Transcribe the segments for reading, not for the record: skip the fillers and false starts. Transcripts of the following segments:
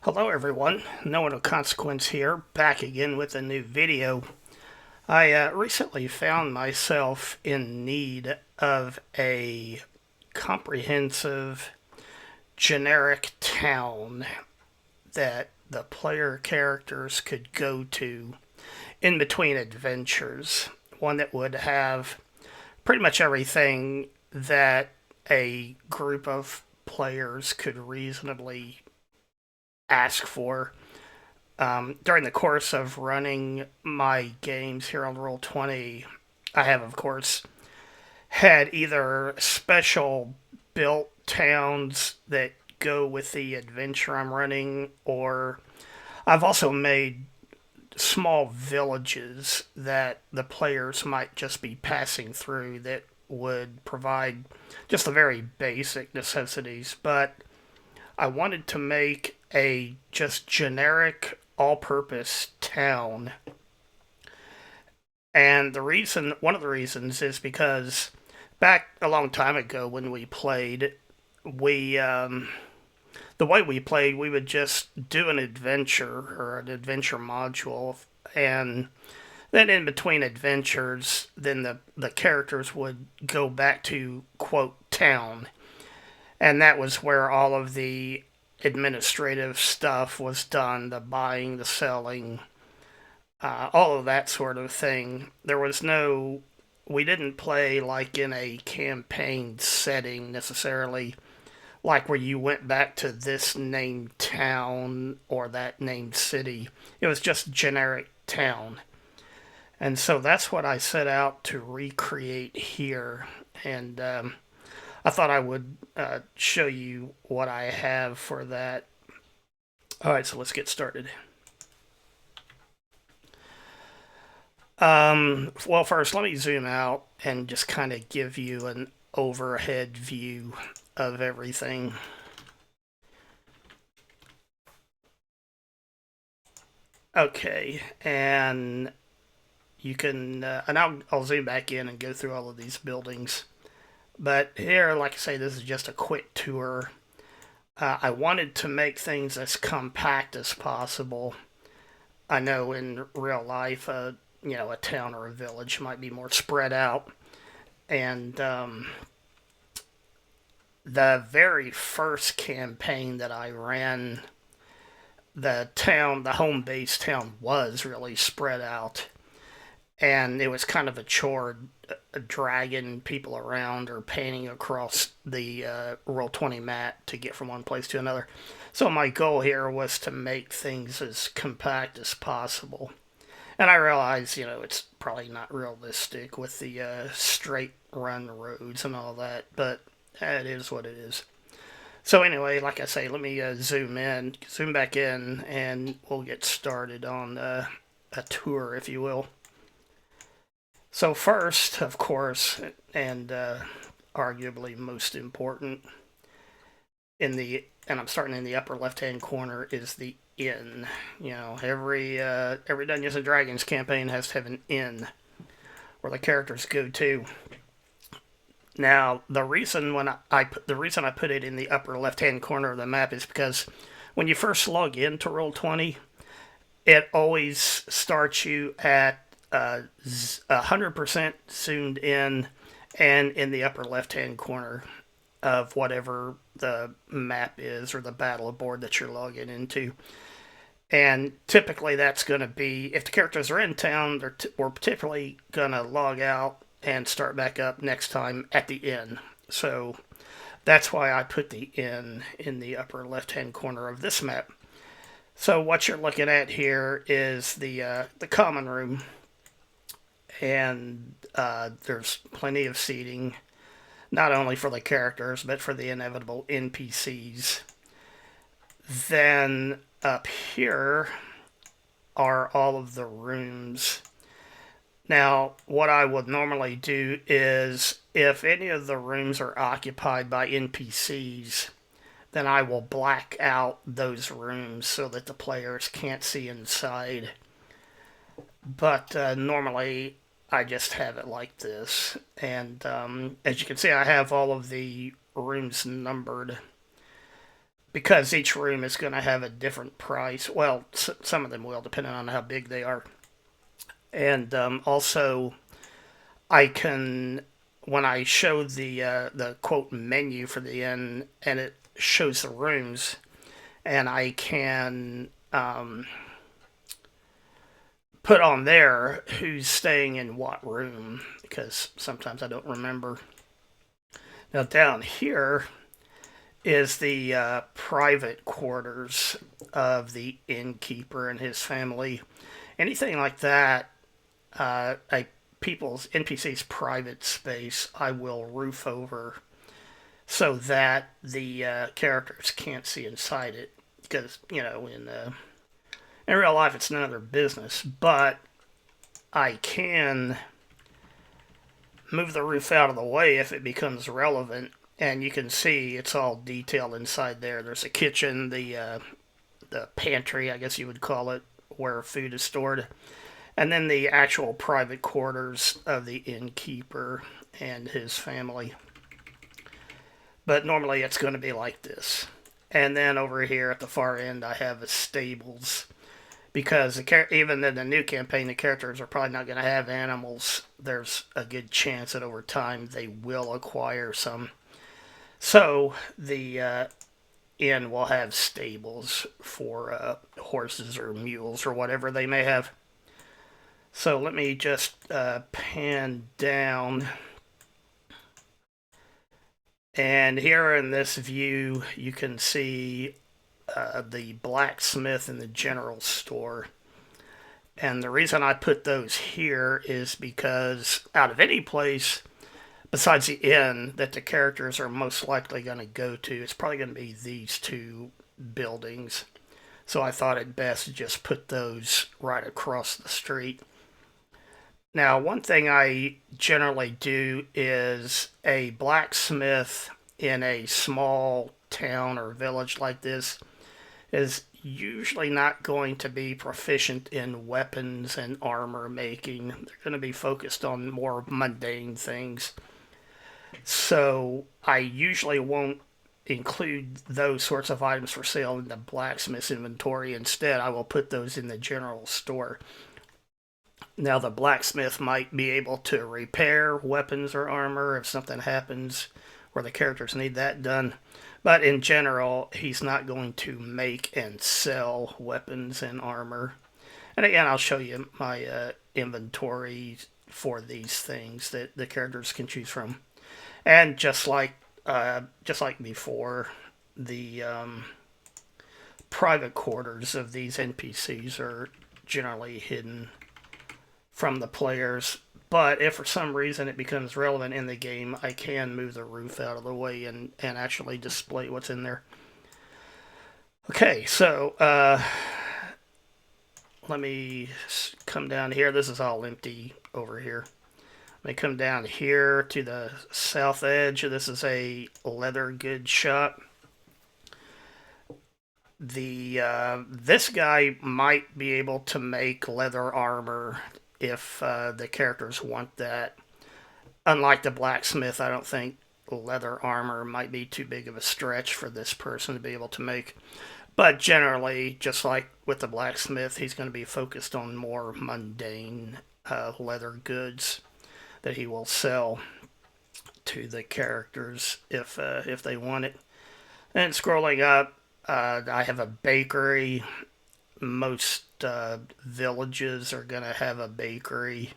Hello everyone, No One of Consequence here, back again with a new video. I recently found myself in need of a comprehensive, generic town that the player characters could go to in between adventures. One that would have pretty much everything that a group of players could reasonably ask for. During the course of running my games here on Roll20, I have, of course, had either special built towns that go with the adventure I'm running, or I've also made small villages that the players might just be passing through that would provide just the very basic necessities. But I wanted to make a just generic all purpose town. And one of the reasons is because back a long time ago when we played, the way we played, we would just do an adventure or an adventure module, and then in between adventures, then the characters would go back to quote town, and that was where all of the administrative stuff was done, the buying, the selling, all of that sort of thing. We didn't play like in a campaign setting necessarily, like where you went back to this named town or that named city. It was just generic town. And so that's what I set out to recreate here. And I thought I would show you what I have for that. All right, so let's get started. Well, first, let me zoom out and just kind of give you an overhead view of everything. Okay, and you can, and I'll zoom back in and go through all of these buildings. But here, like I say, this is just a quick tour. I wanted to make things as compact as possible. I know in real life, a town or a village might be more spread out. And the very first campaign that I ran, the home base town was really spread out. And it was kind of a chore dragging people around or painting across the Roll20 map to get from one place to another. So my goal here was to make things as compact as possible. And I realize, it's probably not realistic with the straight run roads and all that, but it is what it is. So anyway, like I say, let me zoom back in, and we'll get started on a tour, if you will. So first, of course, and arguably most important, and I'm starting in the upper left-hand corner, is the inn. Every Dungeons and Dragons campaign has to have an inn where the characters go to. Now, the reason I put it in the upper left-hand corner of the map is because when you first log into Roll20, it always starts you at 100% zoomed in and in the upper left-hand corner of whatever the map is or the battle board that you're logging into. And typically that's going to be, if the characters are in town, we're typically going to log out and start back up next time at the inn. So that's why I put the inn in the upper left-hand corner of this map. So what you're looking at here is the common room, and there's plenty of seating, not only for the characters but for the inevitable NPCs. Then up here are all of the rooms. Now, what I would normally do is, if any of the rooms are occupied by NPCs, then I will black out those rooms so that the players can't see inside. But normally, I just have it like this. And as you can see, I have all of the rooms numbered because each room is going to have a different price. Well, some of them will, depending on how big they are. And also, I can, when I show the quote menu for the inn, and it shows the rooms, and I can put on there who's staying in what room, because sometimes I don't remember. Now down here is the private quarters of the innkeeper and his family. Anything like that, a people's NPC's private space, I will roof over so that the characters can't see inside it. Because in real life, it's none of their business. But I can move the roof out of the way if it becomes relevant, and you can see it's all detailed inside there. There's a kitchen, the pantry, I guess you would call it, where food is stored, and then the actual private quarters of the innkeeper and his family. But normally it's going to be like this. And then over here at the far end, I have the stables. Because even in the new campaign, the characters are probably not going to have animals. There's a good chance that over time they will acquire some. So the inn will have stables for horses or mules or whatever they may have. So let me just pan down. And here in this view, you can see the blacksmith and the general store. And the reason I put those here is because out of any place besides the inn that the characters are most likely going to go to, it's probably going to be these two buildings. So I thought it best to just put those right across the street. Now, one thing I generally do is a blacksmith in a small town or village like this is usually not going to be proficient in weapons and armor making. They're going to be focused on more mundane things. So I usually won't include those sorts of items for sale in the blacksmith's inventory. Instead, I will put those in the general store. Now, the blacksmith might be able to repair weapons or armor if something happens where the characters need that done. But in general, he's not going to make and sell weapons and armor. And again, I'll show you my inventory for these things that the characters can choose from. And just like before, the private quarters of these NPCs are generally hidden from the players. But if for some reason it becomes relevant in the game, I can move the roof out of the way and actually display what's in there. Okay, so let me come down here. This is all empty over here. Let me come down here to the south edge. This is a leather goods shop. This guy might be able to make leather armor if the characters want that. Unlike the blacksmith, I don't think leather armor might be too big of a stretch for this person to be able to make. But generally, just like with the blacksmith, he's going to be focused on more mundane leather goods that he will sell to the characters if they want it. And scrolling up, I have a bakery. Most villages are going to have a bakery.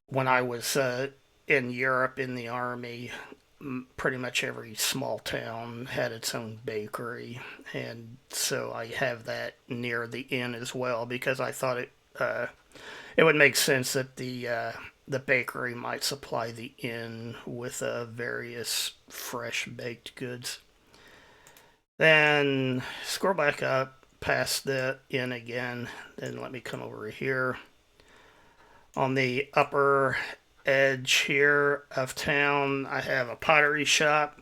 When I was in Europe in the army, pretty much every small town had its own bakery, and so I have that near the inn as well because I thought it would make sense that the bakery might supply the inn with various fresh baked goods. Then scroll back up past the inn again. Then let me come over here. On the upper edge here of town, I have a pottery shop.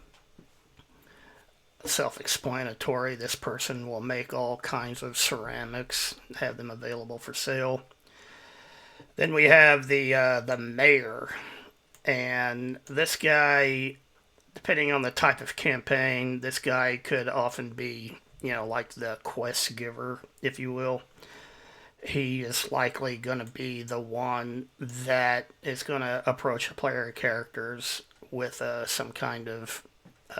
Self-explanatory. This person will make all kinds of ceramics, have them available for sale. Then we have the mayor, and this guy depending on the type of campaign, this guy could often be, like the quest giver, if you will. He is likely going to be the one that is going to approach the player characters with some kind of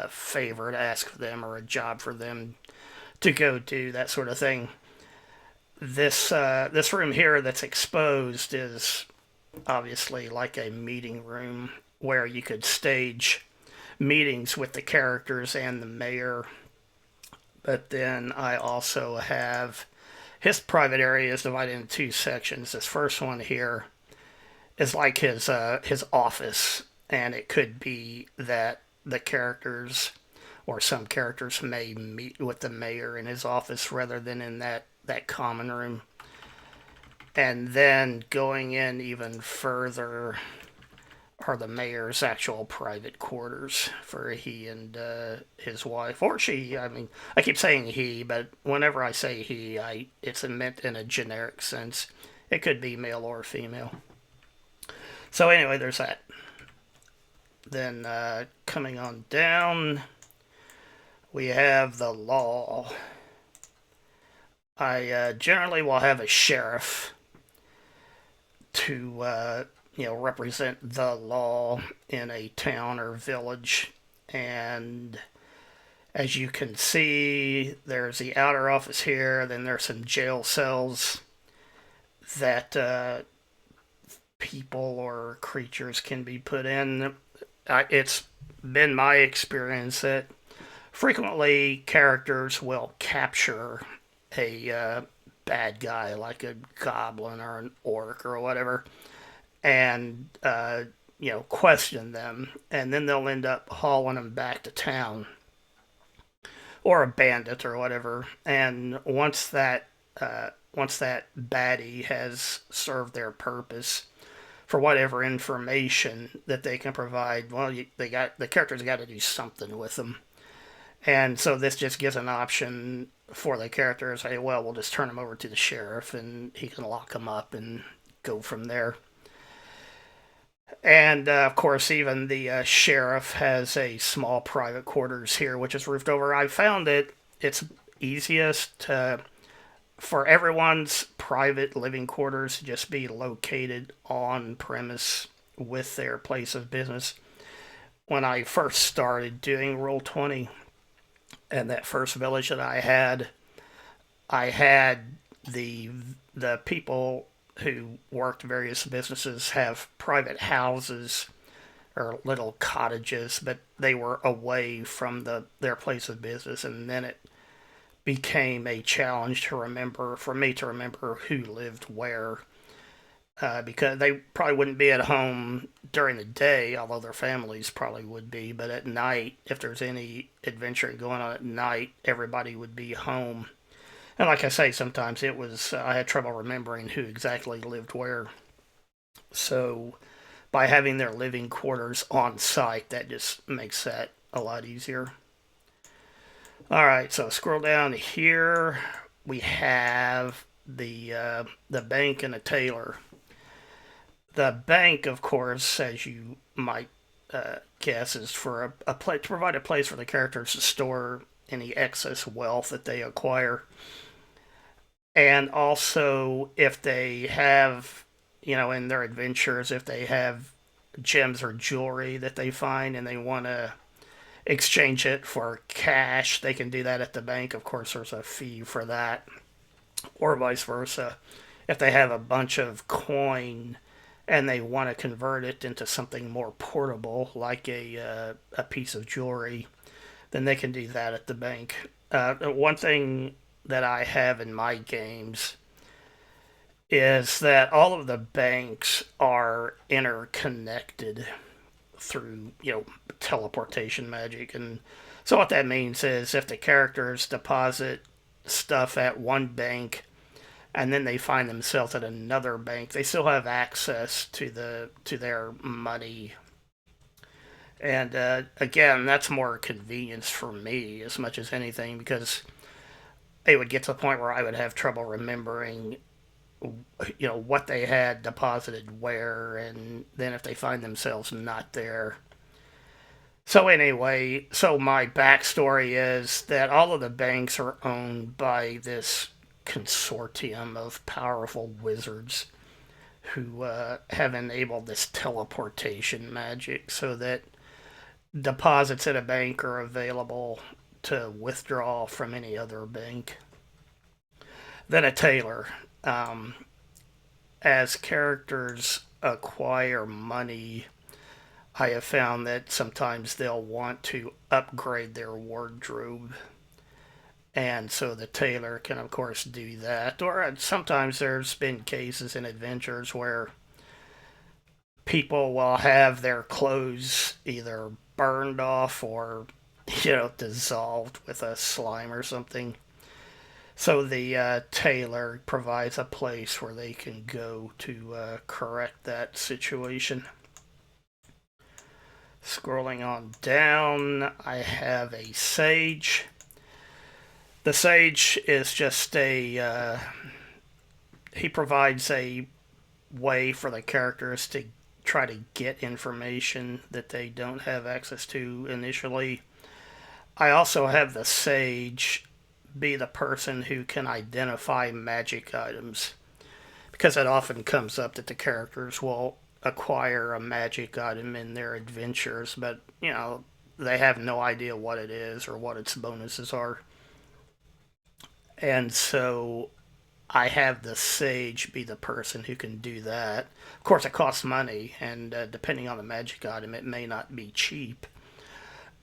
favor to ask for them or a job for them to go do, that sort of thing. This room here that's exposed is obviously like a meeting room where you could stage meetings with the characters and the mayor. But then I also have his private area is divided into two sections. This first one here is like his office, and it could be that the characters or some characters may meet with the mayor in his office rather than in that common room. And then going in even further are the mayor's actual private quarters for he and his wife, or she. I mean, I keep saying he, but whenever I say he, it's meant in a generic sense. It could be male or female. So anyway, there's that. Then coming on down, we have the law. I generally will have a sheriff to represent the law in a town or village. And as you can see, there's the outer office here. Then there's some jail cells that people or creatures can be put in. It's been my experience that frequently characters will capture a bad guy like a goblin or an orc or whatever and question them, and then they'll end up hauling them back to town, or a bandit or whatever. And once that baddie has served their purpose for whatever information that they can provide, well, the characters got to do something with them. And so this just gives an option for the character to say, well, we'll just turn him over to the sheriff and he can lock him up and go from there. And of course, even the sheriff has a small private quarters here, which is roofed over. I found it's easiest for everyone's private living quarters to just be located on premise with their place of business. When I first started doing Roll20, and that first village that I had the people who worked various businesses have private houses or little cottages, but they were away from their place of business, and then it became a challenge for me to remember who lived where, because they probably wouldn't be at home during the day, although their families probably would be. But at night, if there's any adventure going on at night, everybody would be home. And like I say, sometimes I had trouble remembering who exactly lived where. So by having their living quarters on site, that just makes that a lot easier. All right, so scroll down here. We have the bank and the tailor. The bank, of course, as you might guess, is for to provide a place for the characters to store any excess wealth that they acquire. And also, if they have, in their adventures, if they have gems or jewelry that they find and they want to exchange it for cash, they can do that at the bank. Of course, there's a fee for that, or vice versa. If they have a bunch of coin and they want to convert it into something more portable, like a piece of jewelry, then they can do that at the bank. One thing that I have in my games is that all of the banks are interconnected through, teleportation magic. And so what that means is if the characters deposit stuff at one bank and then they find themselves at another bank, they still have access to their money. And again, that's more convenience for me as much as anything, because it would get to the point where I would have trouble remembering, what they had deposited where, and then if they find themselves not there. So anyway, so my backstory is that all of the banks are owned by this consortium of powerful wizards who have enabled this teleportation magic so that deposits at a bank are available to withdraw from any other bank. Then a tailor. Um, as characters acquire money, I have found that sometimes they'll want to upgrade their wardrobe. And so the tailor can, of course, do that. Or sometimes there's been cases in adventures where people will have their clothes either burned off or, dissolved with a slime or something. So the tailor provides a place where they can go to correct that situation. Scrolling on down, I have a sage. The sage is just he provides a way for the characters to try to get information that they don't have access to initially. I also have the sage be the person who can identify magic items because it often comes up that the characters will acquire a magic item in their adventures, but they have no idea what it is or what its bonuses are. And so I have the sage be the person who can do that. Of course, it costs money, and depending on the magic item, it may not be cheap.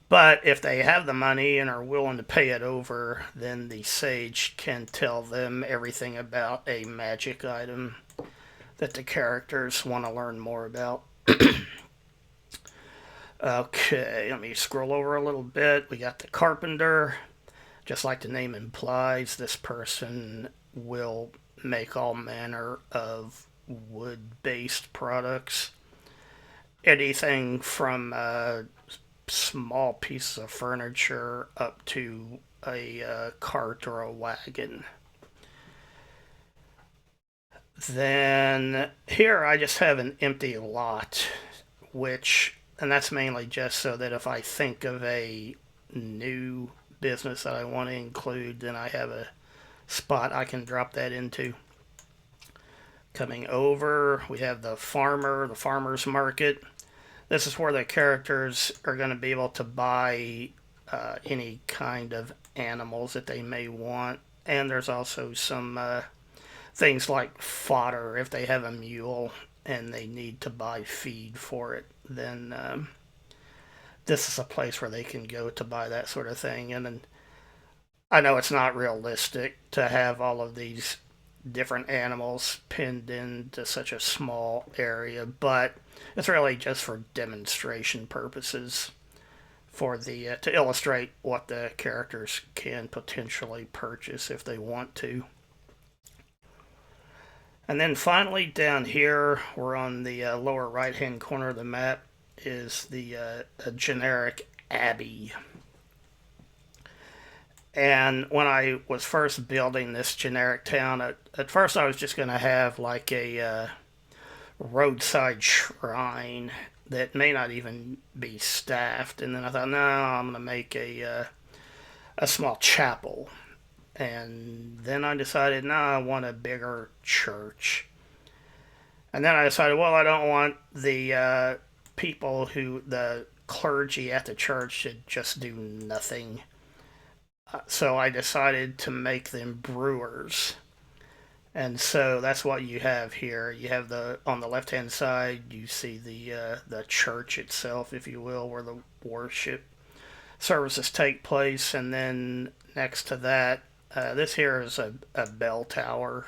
But if they have the money and are willing to pay it over, then the sage can tell them everything about a magic item that the characters want to learn more about. Okay, let me scroll over a little bit. We got the carpenter. Just like the name implies, this person will make all manner of wood based products. Anything from small pieces of furniture up to a cart or a wagon. Then here I just have an empty lot, and that's mainly just so that if I think of a new business that I want to include, then I have a spot I can drop that into. Coming over, we have the farmer's market. This is where the characters are going to be able to buy any kind of animals that they may want. And there's also some things like fodder. If they have a mule and they need to buy feed for it, then this is a place where they can go to buy that sort of thing. And then I know it's not realistic to have all of these different animals pinned into such a small area, but it's really just for demonstration purposes for the to illustrate what the characters can potentially purchase if they want to. And then finally down here, we're on the lower right hand corner of the map, is the generic abbey. And when I was first building this generic town, at first I was just going to have like a roadside shrine that may not even be staffed. And then I thought, no, I'm going to make a small chapel. And then I decided, no, I want a bigger church. And then I decided, well, I don't want the the clergy at the church should just do nothing. So I decided to make them brewers. And so that's what you have here. You have on the left hand side, you see the church itself, if you will, where the worship services take place, and then next to that, this here is a bell tower,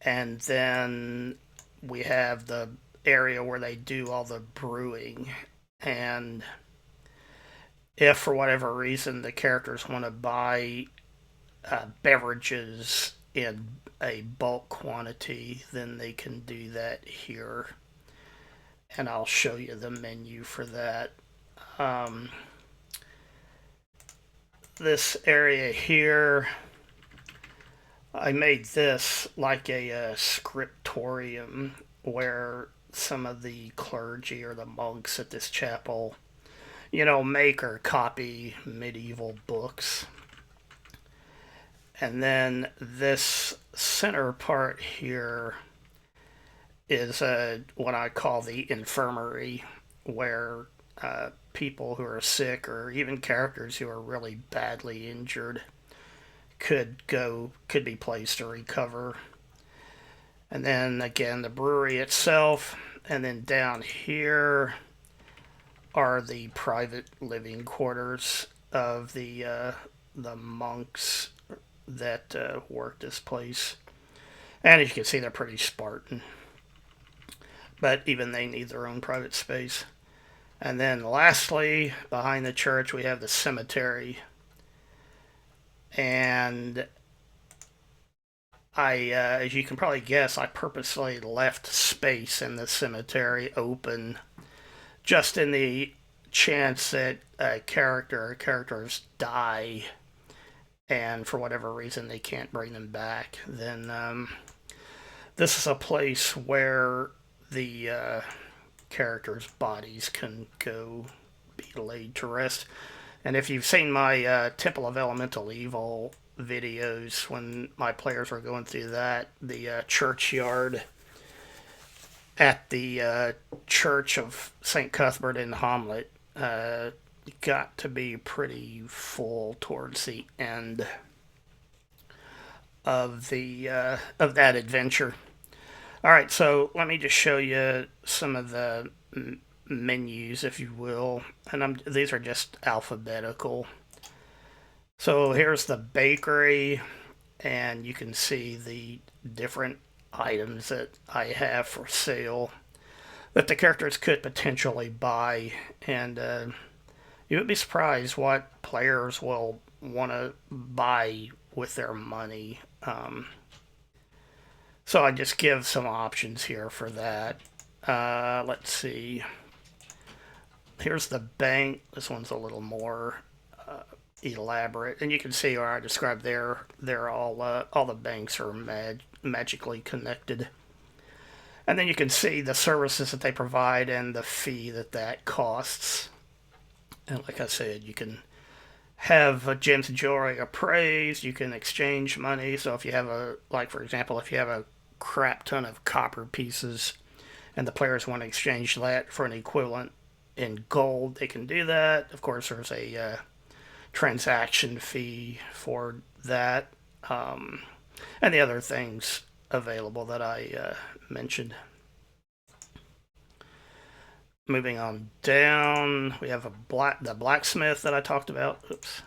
and then we have the area where they do all the brewing. And if for whatever reason the characters want to buy beverages in a bulk quantity, then they can do that here. And I'll show you the menu for that. Um, this area here, I made this like a scriptorium where some of the clergy or the monks at this chapel, make or copy medieval books. And then this center part here is what I call the infirmary, where people who are sick or even characters who are really badly injured could be placed to recover. And then again, the brewery itself, and then down here are the private living quarters of the monks that work this place. And as you can see, they're pretty Spartan, but even they need their own private space. And then lastly, behind the church, we have the cemetery. And as you can probably guess, I purposely left space in the cemetery open just in the chance that a character or characters die and for whatever reason they can't bring them back. Then this is a place where the characters' bodies can go be laid to rest. And if you've seen my Temple of Elemental Evil videos, when my players were going through that, the churchyard at the Church of St. Cuthbert in Hamlet got to be pretty full towards the end of that adventure. All right, so let me just show you some of the menus, if you will, and these are just alphabetical. So here's the bakery, and you can see the different items that I have for sale that the characters could potentially buy, and you would be surprised what players will want to buy with their money. So I just give some options here for that. Let's see. Here's the bank. This one's a little more elaborate, and you can see where I described they're all the banks are magically connected. And then you can see the services that they provide and the fee that costs. And like I said, you can have gems and jewelry appraised. You can exchange money. So if you have for example, if you have a crap ton of copper pieces and the players want to exchange that for an equivalent in gold, they can do that. Of course, there's a transaction fee for that, and the other things available that I mentioned. Moving on down, we have the blacksmith that I talked about. Oops.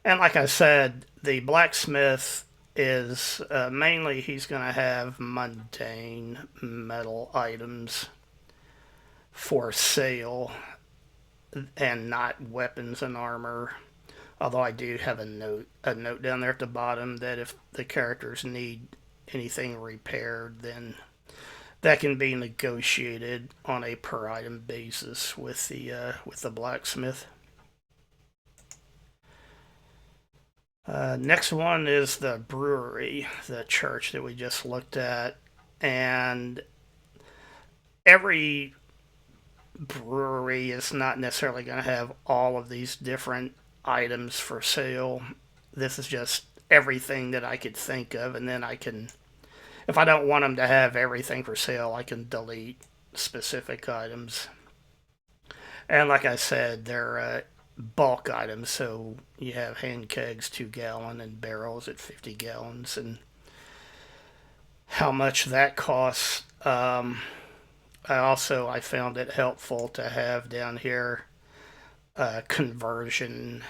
And like I said, the blacksmith is mainly he's going to have mundane metal items for sale and not weapons and armor. Although I do have a note down there at the bottom that if the characters need anything repaired, then that can be negotiated on a per item basis with the blacksmith. Next one is the brewery, the church that we just looked at, and every brewery is not necessarily going to have all of these different items for sale. This is just everything that I could think of, and then I can, if I don't want them to have everything for sale, I can delete specific items. And like I said, they're bulk items, so you have hand kegs 2-gallon and barrels at 50 gallons, and how much that costs. I found it helpful to have down here conversions,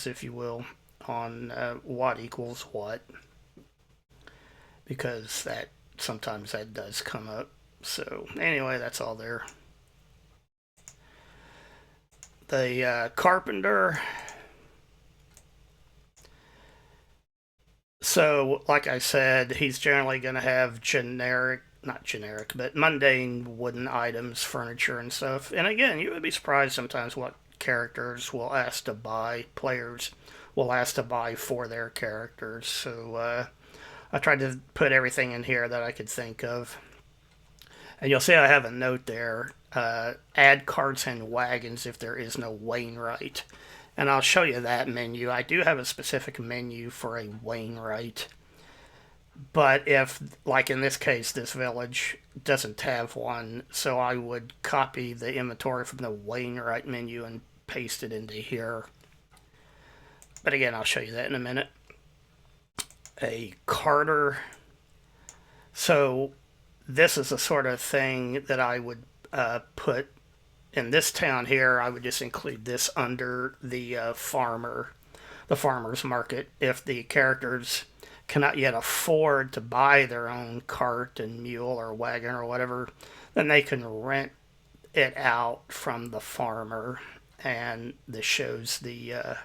if you will, on what equals what, because sometimes that does come up. So anyway, that's all there. The carpenter. So, like I said, he's generally going to have not generic, but mundane wooden items, furniture, and stuff. And again, you would be surprised sometimes what characters will ask to buy, players will ask to buy for their characters. So, I tried to put everything in here that I could think of. And you'll see I have a note there. Add carts and wagons if there is no Wainwright. And I'll show you that menu. I do have a specific menu for a Wainwright. But if, like in this case, this village doesn't have one, so I would copy the inventory from the Wainwright menu and paste it into here. But again, I'll show you that in a minute. A carter. So this is the sort of thing that I would put in this town here. I would just include this under the farmer's market. If the characters cannot yet afford to buy their own cart and mule or wagon or whatever, then they can rent it out from the farmer. And this shows the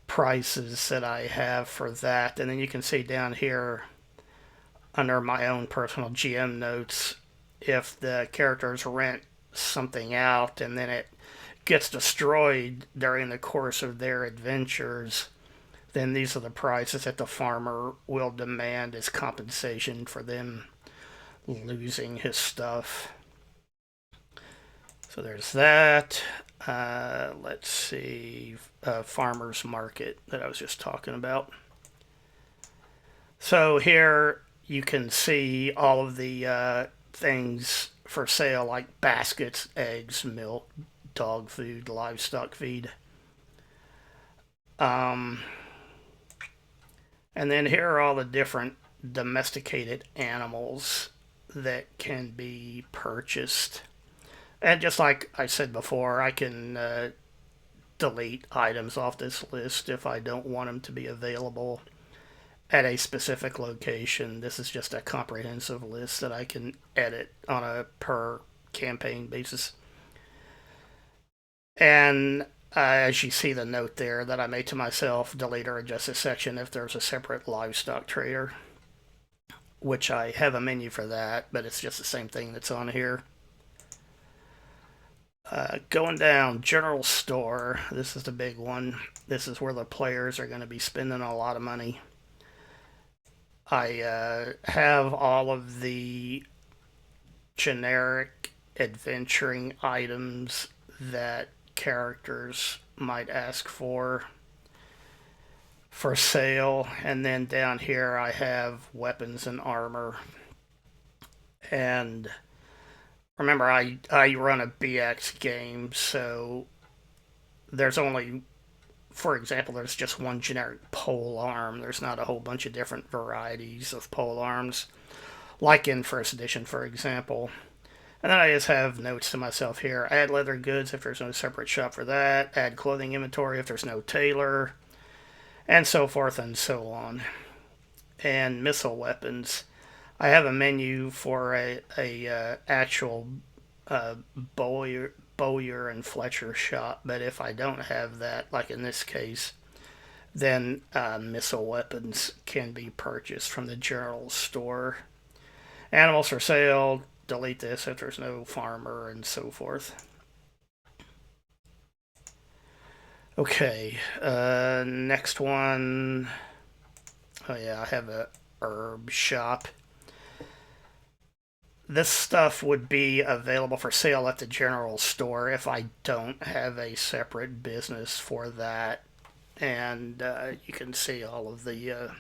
prices that I have for that. And then you can see down here under my own personal GM notes, if the characters rent something out and then it gets destroyed during the course of their adventures, then these are the prices that the farmer will demand as compensation for them losing his stuff. So there's that. Let's see. Farmer's market that I was just talking about. So here you can see all of the things for sale, like baskets, eggs, milk, dog food, livestock feed. And then here are all the different domesticated animals that can be purchased. And just like I said before, I can delete items off this list if I don't want them to be available at a specific location. This is just a comprehensive list that I can edit on a per campaign basis. And as you see the note there that I made to myself, delete or adjust this section if there's a separate livestock trader, which I have a menu for that, but it's just the same thing that's on here. Going down, general store. This is the big one. This is where the players are going to be spending a lot of money. I have all of the generic adventuring items that characters might ask for sale. And then down here I have weapons and armor. And remember, I run a BX game, so there's only, for example, there's just one generic pole arm. There's not a whole bunch of different varieties of pole arms, like in first edition, for example. And then I just have notes to myself here. Add leather goods if there's no separate shop for that. Add clothing inventory if there's no tailor. And so forth and so on. And missile weapons. I have a menu for a actual Bowyer and Fletcher shop, but if I don't have that, like in this case, then missile weapons can be purchased from the general store. Animals for sale, delete this if there's no farmer, and so forth. Okay, next one. Oh yeah, I have a herb shop. This stuff would be available for sale at the general store if I don't have a separate business for that. And you can see all of the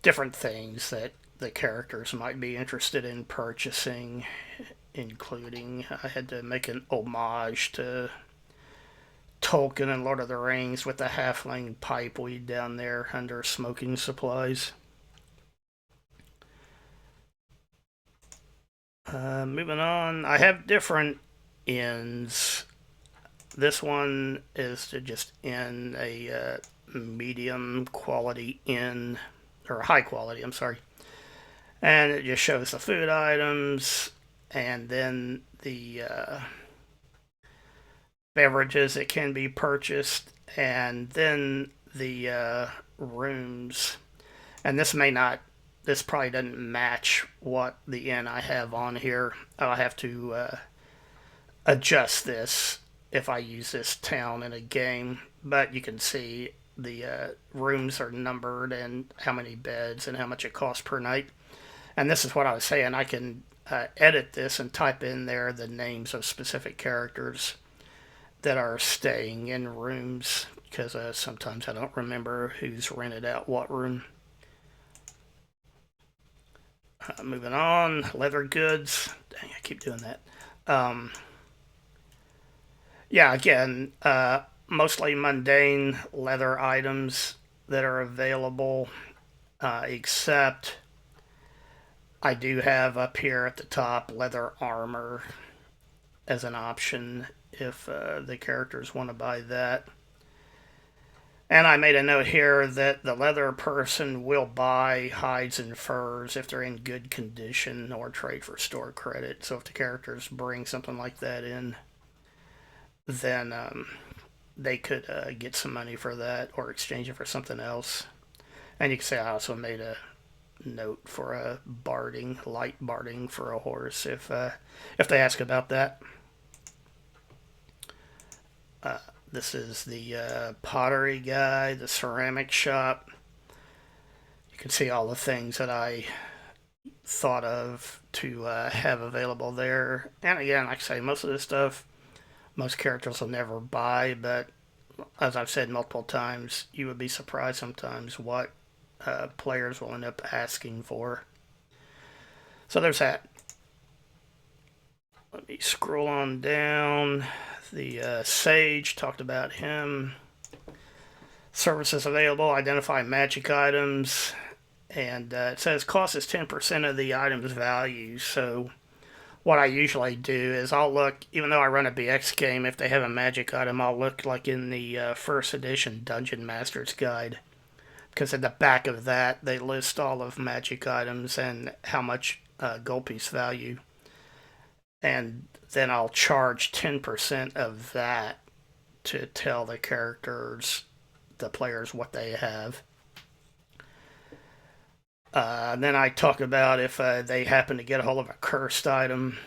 different things that the characters might be interested in purchasing, including I had to make an homage to Tolkien and Lord of the Rings with the halfling pipeweed down there under smoking supplies. Moving on, I have different inns. This one is to just in a medium quality inn, or high quality, I'm sorry. And it just shows the food items and then the beverages that can be purchased, and then the rooms. And this probably doesn't match what the inn I have on here. I'll have to adjust this if I use this town in a game. But you can see the rooms are numbered and how many beds and how much it costs per night. And this is what I was saying. I can edit this and type in there the names of specific characters that are staying in rooms because sometimes I don't remember who's rented out what room. Moving on, leather goods. Dang, I keep doing that. Um, yeah, again, mostly mundane leather items that are available, except I do have up here at the top leather armor as an option if the characters want to buy that. And I made a note here that the leather person will buy hides and furs if they're in good condition or trade for store credit. So if the characters bring something like that in, then they could get some money for that or exchange it for something else. And you can say I also made a note for a barding, light barding for a horse if they ask about that. This is the pottery guy, the ceramic shop. You can see all the things that I thought of to have available there. And again, like I say, most of this stuff, most characters will never buy, but as I've said multiple times, you would be surprised sometimes what players will end up asking for. So there's that. Let me scroll on down. The Sage, talked about him. Services available, identify magic items, and it says cost is 10% of the item's value. So what I usually do is I'll look, even though I run a BX game, if they have a magic item, I'll look like in the first edition Dungeon Master's Guide. Because at the back of that, they list all of magic items and how much gold piece value. And then I'll charge 10% of that to tell the characters, the players, what they have. Then I talk about if they happen to get a hold of a cursed item,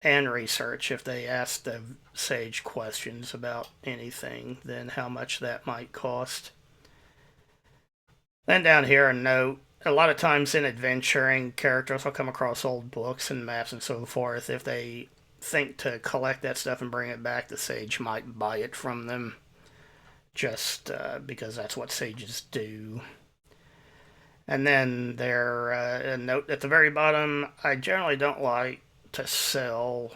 and research if they ask the Sage questions about anything, then how much that might cost. Then down here, a note. A lot of times in adventuring, characters will come across old books and maps and so forth. If they think to collect that stuff and bring it back, the Sage might buy it from them just because that's what sages do. And then there, a note at the very bottom, I generally don't like to sell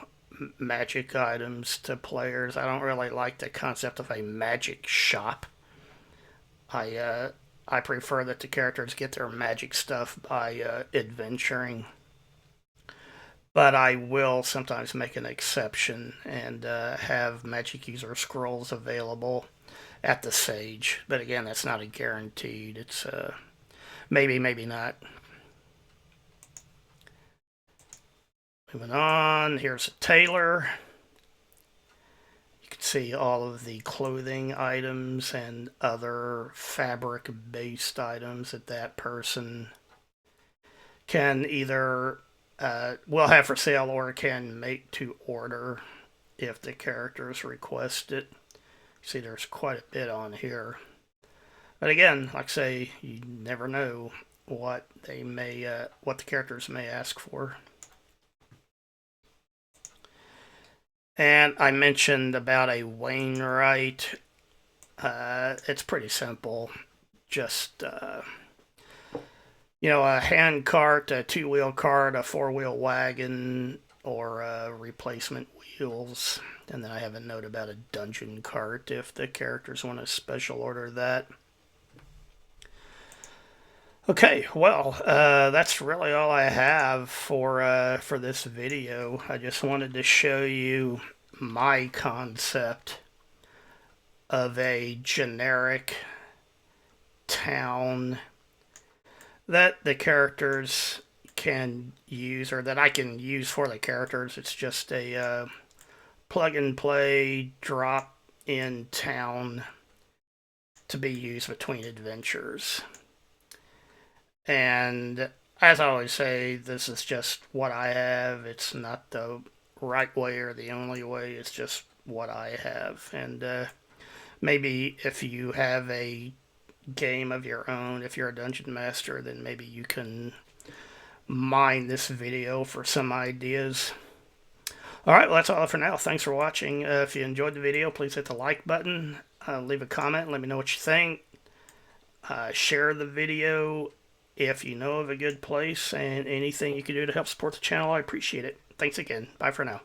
magic items to players. I don't really like the concept of a magic shop. I prefer that the characters get their magic stuff by adventuring. But I will sometimes make an exception and have magic user scrolls available at the Sage. But again, that's not a guaranteed. It's maybe, maybe not. Moving on, here's a tailor. You can see all of the clothing items and other fabric-based items that person can either will have for sale or can make to order if the characters request it. See, there's quite a bit on here. But again, like I say, you never know what what the characters may ask for. And I mentioned about a Wainwright. It's pretty simple. Just, a hand cart, a two-wheel cart, a four-wheel wagon, or replacement wheels. And then I have a note about a dungeon cart if the characters want to special order that. Okay, well, that's really all I have for this video. I just wanted to show you my concept of a generic town that the characters can use, or that I can use for the characters. It's just a plug and play, drop in town to be used between adventures. And as I always say, this is just what I have. It's not the right way or the only way. It's just what I have. And maybe if you have a game of your own, if you're a dungeon master, then maybe you can mine this video for some ideas. Alright, well, that's all for now. Thanks for watching. If you enjoyed the video, please hit the like button. Leave a comment. Let me know what you think. Share the video if you know of a good place, and anything you can do to help support the channel, I appreciate it. Thanks again. Bye for now.